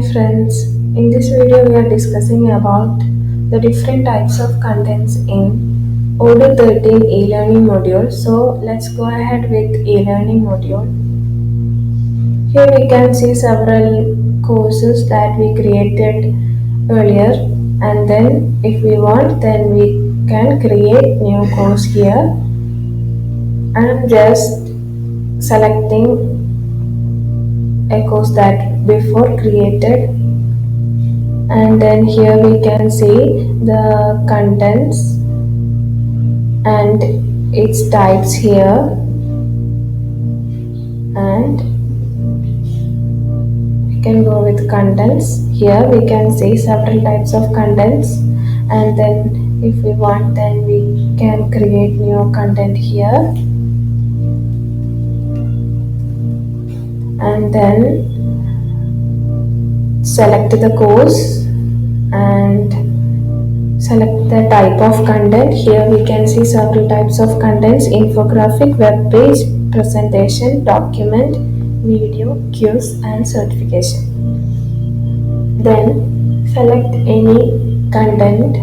Hi friends, in this video we are discussing about the different types of contents in Odoo 13 e-learning module. So let's go ahead with e-learning module. Here we can see several courses that we created earlier, and then if we want then we can create new course here. I'm just selecting a course that before created, and then here we can see the contents and its types here, and we can go with contents. Here we can see several types of contents, and then if we want then we can create new content here, and then select the course and select the type of content. Here we can see several types of contents: infographic, web page, presentation, document, video, quiz and certification. Then select any content.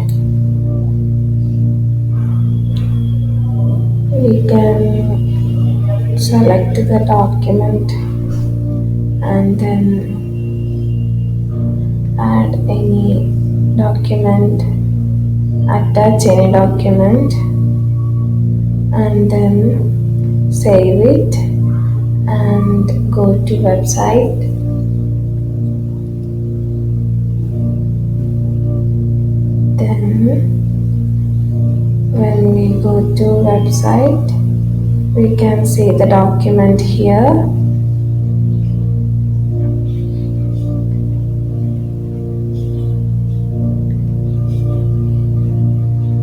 We can select the document and then add any document, attach any document, and then save it and go to website. Then when we go to website, we can see the document here.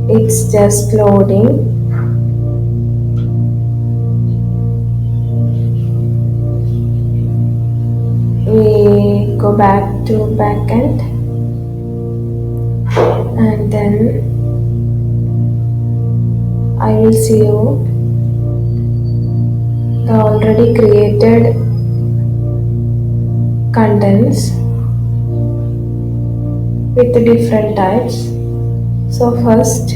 It's just loading. We go back to backend, and then I will see you the already created contents with the different types. So first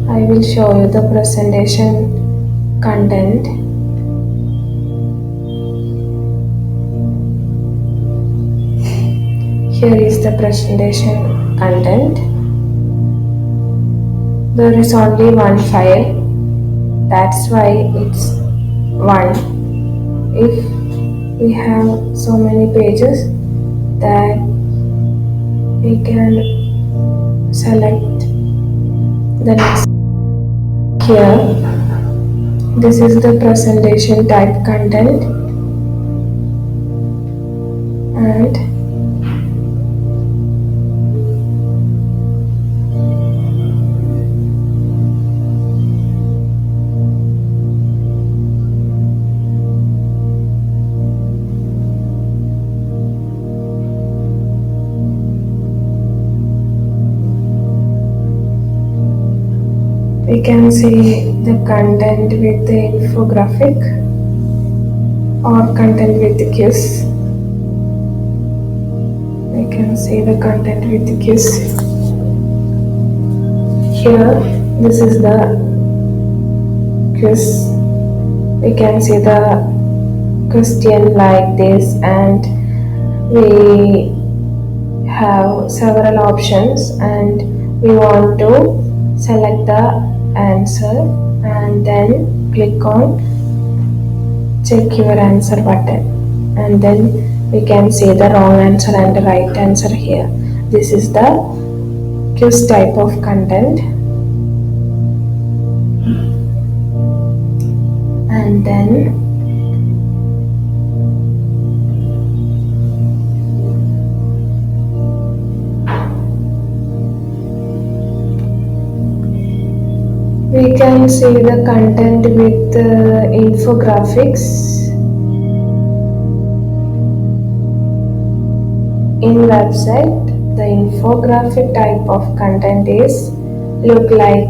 I will show you the presentation content. Here is the presentation content. There is only one file, that's why it's one. If we have so many pages, that we can select the next. Here, this is the presentation type content, and we can see the content with the infographic or content with the quiz. We can see the content with the quiz. Here, this is the quiz. We can see the question like this, and we have several options, and we want to select the answer and then click on check your answer button, and then we can see the wrong answer and the right answer here. This is the quiz type of content, and then we can see the content with infographics. In website, the infographic type of content is look like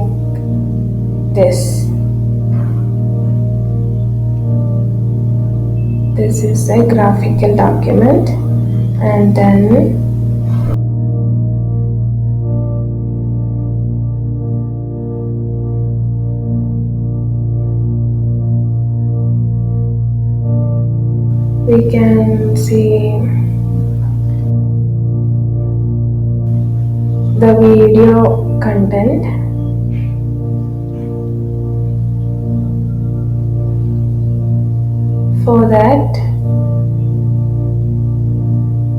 this. This is a graphical document, and then we can see the video content. For that,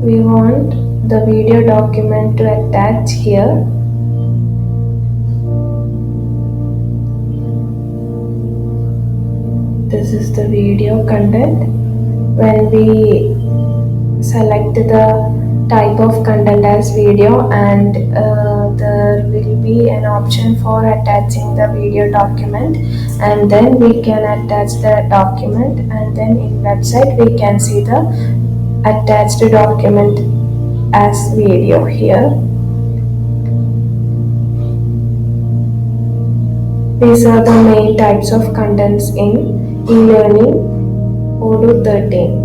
we want the video document to attach here. This is the video content. When we select the type of content as video, and there will be an option for attaching the video document, and then we can attach the document, and then in website we can see the attached document as video here. These are the main types of contents in eLearning Odoo 13.